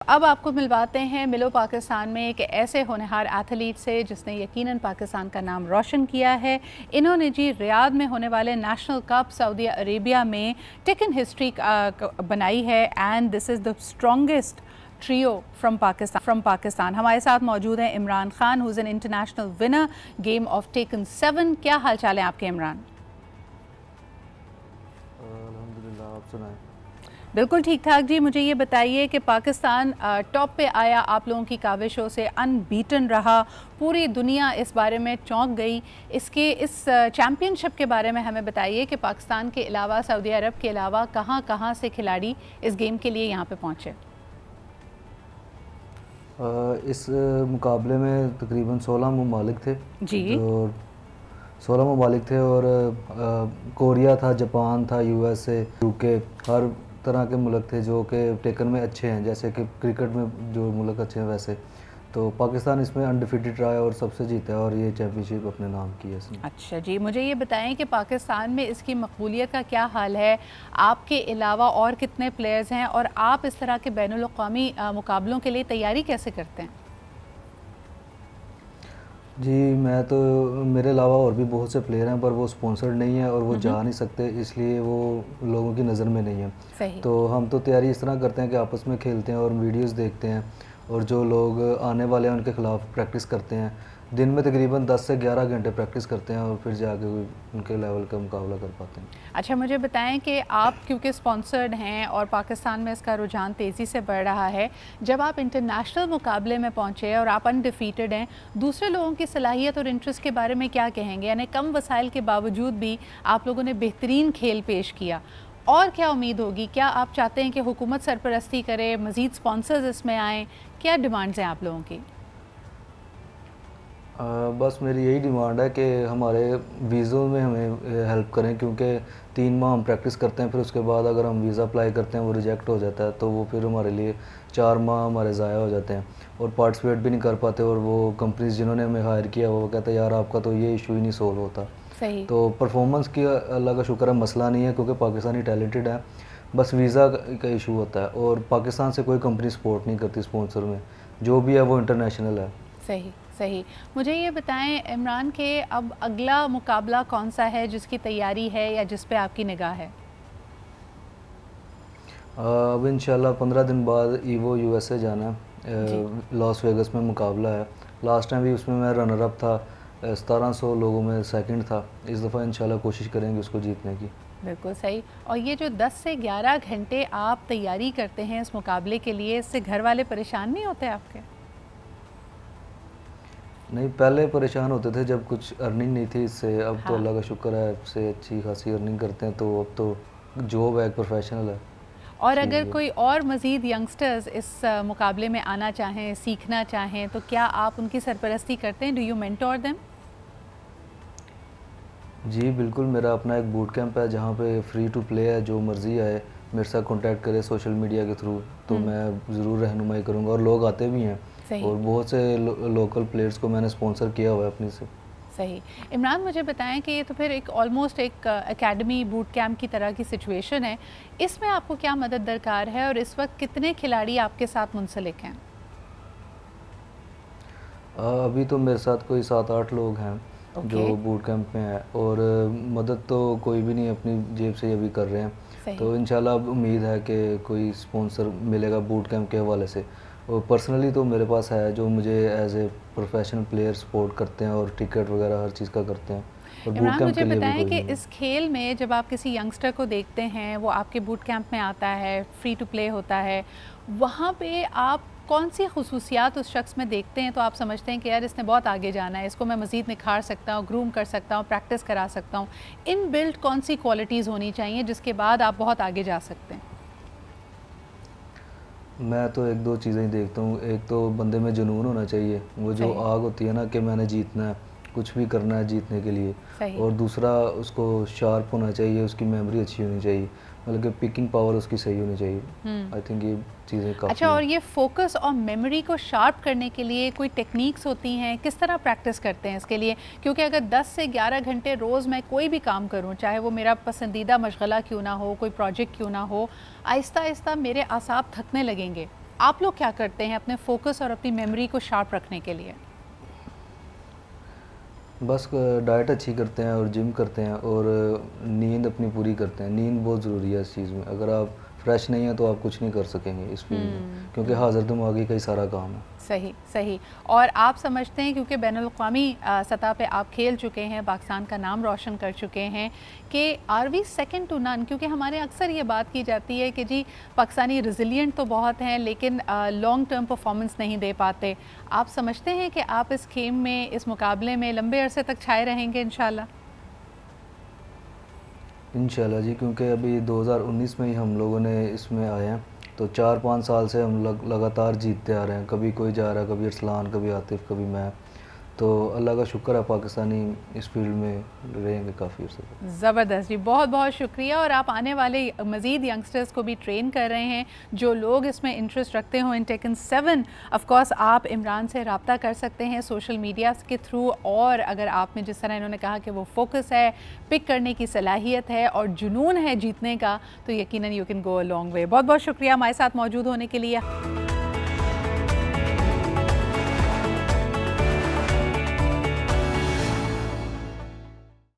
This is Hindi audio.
अब आपको मिलवाते हैं मिलो पाकिस्तान में एक ऐसे होनहार एथलीट से जिसने यकीनन पाकिस्तान का नाम रोशन किया है। इन्होंने जी रियाद में होने वाले नेशनल कप सऊदी अरेबिया में टेकन हिस्ट्री बनाई है and this is the strongest trio from Pakistan. हमारे साथ मौजूद हैं Imran Khan, who is an international winner game of taken 7। क्या हाल चाल है आपके इमरान? अल्हम्दुलिल्लाह, आप सुनाएं। बिल्कुल ठीक ठाक जी। मुझे ये बताइए कि पाकिस्तान टॉप पे आया, आप लोगों की काविशों से अनबीटन रहा, पूरी दुनिया इस बारे में चौंक गई। इस चैम्पियनशिप के बारे में हमें बताइए कि पाकिस्तान के अलावा, सऊदी अरब के अलावा कहाँ कहाँ से खिलाड़ी इस गेम के लिए यहाँ पे पहुँचे? इस मुकाबले में तकरीबन 16 ममालिक थे जी। जो 16 ममालिक थे और कोरिया था, जापान था, यूएसए, यूके, हर तरह के मुल्क थे जो कि टेकन में अच्छे हैं। जैसे कि क्रिकेट में जो मुल्क अच्छे हैं वैसे तो पाकिस्तान इसमें अनडिफिटेड रहा है और सबसे जीता है और ये चैम्पियनशिप अपने नाम की है इसने। अच्छा जी, मुझे ये बताएं कि पाकिस्तान में इसकी मकबूलियत का क्या हाल है? आपके अलावा और कितने प्लेयर्स हैं और आप इस तरह के बैनुल अक़वामी मुकाबलों के लिए तैयारी कैसे करते हैं? जी, मैं तो मेरे अलावा और भी बहुत से प्लेयर हैं पर वो स्पॉन्सर्ड नहीं है और वो जा नहीं सकते, इसलिए वो लोगों की नज़र में नहीं है। सही। तो हम तो तैयारी इस तरह करते हैं कि आपस में खेलते हैं और वीडियोस देखते हैं और जो लोग आने वाले हैं उनके ख़िलाफ़ प्रैक्टिस करते हैं। दिन में तकरीबन 10 से 11 घंटे प्रैक्टिस करते हैं और फिर जाके उनके लेवल का मुकाबला कर पाते हैं। अच्छा, मुझे बताएं कि आप क्योंकि स्पॉन्सर्ड हैं और पाकिस्तान में इसका रुझान तेज़ी से बढ़ रहा है, जब आप इंटरनेशनल मुकाबले में पहुंचे और आप अनडिफीटेड हैं, दूसरे लोगों की सलाहियत और इंटरेस्ट के बारे में क्या कहेंगे? यानी कम वसाइल के बावजूद भी आप लोगों ने बेहतरीन खेल पेश किया, और क्या उम्मीद होगी? क्या आप चाहते हैं कि हुकूमत सरपरस्ती करे, मज़ीद स्पॉन्सर्स इसमें आएँ? क्या डिमांड्स हैं आप लोगों की? बस मेरी यही डिमांड है कि हमारे वीज़ों में हमें हेल्प करें, क्योंकि 3 माह हम प्रैक्टिस करते हैं, फिर उसके बाद अगर हम वीज़ा अप्लाई करते हैं वो रिजेक्ट हो जाता है, तो वो फिर हमारे लिए 4 माह हमारे ज़ाया हो जाते हैं और पार्टिसिपेट भी नहीं कर पाते। और वो कंपनीज जिन्होंने हमें हायर किया वो कहते हैं यार आपका तो ये इशू ही नहीं सोल्व होता। सही। तो परफॉर्मेंस की अल्लाह का शुक्र है मसला नहीं है, क्योंकि पाकिस्तानी टैलेंटेड है, बस वीज़ा का इशू होता है और पाकिस्तान से कोई कंपनी सपोर्ट नहीं करती स्पॉन्सर में, जो भी है वो इंटरनेशनल है। सही, सही। मुझे ये बताएं इमरान के अब अगला मुकाबला कौन सा है जिसकी तैयारी है या जिस पे आपकी निगाह है? अब इंशाल्लाह 15 दिन बाद ईवो यूएसए जाना जी। है। लॉस वेगस में मुकाबला है। लास्ट टाइम भी उसमें मैं रनर अप था, 1700 लोगों में सेकंड था। इस दफ़ा इंशाल्लाह कोशिश करेंगे उसको जीतने की। बिल्कुल सही। और ये जो 10 से 11 घंटे आप तैयारी करते हैं इस मुकाबले के लिए, इससे घर वाले परेशान नहीं होते आपके? नहीं, पहले परेशान होते थे जब कुछ अर्निंग नहीं थी इससे, अब तो हाँ। अल्लाह का शुक्र है इससे अच्छी खासी अर्निंग करते हैं, तो अब तो जॉब है, एक प्रोफेशनल है। और अगर इसलिए कोई और मज़ीद यंगस्टर्स इस मुकाबले में आना चाहें, सीखना चाहें, तो क्या आप उनकी सरपरस्ती करते हैं? Do you mentor them? जी बिल्कुल, मेरा अपना एक बूट कैंप है जहाँ पे फ्री टू प्ले है, जो मर्ज़ी आए मेरे साथ कांटेक्ट करे सोशल मीडिया के थ्रू, तो मैं ज़रूर रहनुमाई करूँगा और लोग आते भी हैं। सही। और बहुत से लोकल प्लेयर्स को मैंने स्पॉन्सर किया हुआ है अपनी से। सही। इमरान, मुझे बताएं कि ये तो फिर एक ऑलमोस्ट एक एकेडमी बूट कैंप की तरह की सिचुएशन है। इसमें आपको क्या मदद दरकार है और इस वक्त कितने खिलाड़ी आपके साथ मुंसलिक हैं? अभी तो मेरे साथ कोई 7-8 लोग हैं जो ओके। बूट कैंप में हैं और मदद तो कोई भी नहीं अपनी जेब से अभी कर रहे हैं। सही। तो इंशाल्लाह अब उम्मीद है कि कोई स्पॉन्सर मिलेगा बूट कैंप के हवाले से। और पर्सनली तो मेरे पास है जो मुझे as a professional player support करते हैं और टिकट वगैरह हर चीज़ का करते हैं। और बूट इमरान, कैंप मुझे के लिए भी बताएं कोई कि नहीं है। इस खेल में जब आप किसी यंगस्टर को देखते हैं, वो आपके बूट कैंप में आता है, फ्री टू प्ले होता है, वहाँ पे आप कौन सी खसूसियात उस शख्स में देखते हैं तो आप समझते हैं कि यार इसने बहुत आगे जाना है, इसको मैं मज़ीद निखार सकता हूँ, ग्रूम कर सकता हूँ, प्रैक्टिस करा सकता हूँ? इन बिल्ट कौन सी क्वालिटीज़ होनी चाहिए जिसके बाद आप बहुत आगे जा सकते हैं? मैं तो 1-2 चीज़ें ही देखता हूँ। एक तो बंदे में जुनून होना चाहिए, वो जो सही। आग होती है ना कि मैंने जीतना है, कुछ भी करना है जीतने के लिए। सही। और दूसरा उसको शार्प होना चाहिए, उसकी मेमोरी अच्छी होनी चाहिए, मतलब कि पिकिंग पावर उसकी सही होनी चाहिए। आई थिंक ये चीज़ें काफ़ी अच्छा, हैं। और ये फोकस और मेमोरी को शार्प करने के लिए कोई टेक्निक्स होती हैं? किस तरह प्रैक्टिस करते हैं इसके लिए? क्योंकि अगर 10 से 11 घंटे रोज़ मैं कोई भी काम करूं, चाहे वो मेरा पसंदीदा मशगला क्यों ना हो, कोई प्रोजेक्ट क्यों ना हो, आहिस्ता आहिस्ता मेरे आसाब थकने लगेंगे। आप लोग क्या करते हैं अपने फोकस और अपनी मेमोरी को शार्प रखने के लिए? बस डाइट अच्छी करते हैं और जिम करते हैं और नींद अपनी पूरी करते हैं। नींद बहुत ज़रूरी है इस चीज़ में। अगर आप फ्रेश नहीं हैं तो आप कुछ नहीं कर सकेंगे इस फील्ड में, क्योंकि हाज़िर दिमागी का ही सारा काम है। सही, सही। और आप समझते हैं क्योंकि बैनुल-अक़वामी सतह पे आप खेल चुके हैं, पाकिस्तान का नाम रोशन कर चुके हैं, कि are we second to none? क्योंकि हमारे अक्सर ये बात की जाती है कि जी पाकिस्तानी रेज़िलिएंट तो बहुत हैं लेकिन लॉन्ग टर्म परफॉर्मेंस नहीं दे पाते। आप समझते हैं कि आप इस गेम में, इस मुकाबले में लंबे अरसे तक छाए रहेंगे इंशाल्लाह? इंशाल्लाह जी, क्योंकि अभी 2019 में ही हम लोगों ने इसमें आए हैं, तो 4-5 साल से हम लगातार जीतते आ रहे हैं। कभी कोई जा रहा है, कभी अरसलान, कभी आतिफ, कभी मैं। तो अल्लाह का शुक्र है, पाकिस्तानी इस फील्ड में रहेंगे काफ़ी अर्से तक। ज़बरदस्त जी, बहुत बहुत शुक्रिया। और आप आने वाले मज़ीद यंगस्टर्स को भी ट्रेन कर रहे हैं, जो लोग इसमें इंटरेस्ट रखते हों इन टेकन 7। ऑफ कोर्स आप इमरान से रब्ता कर सकते हैं सोशल मीडिया के थ्रू, और अगर आप में जिस तरह इन्होंने कहा कि वो फोकस है, पिक करने की सलाहियत है और जुनून है जीतने का, तो यकीनन you can go a long way. बहुत बहुत शुक्रिया हमारे साथ मौजूद होने के लिए।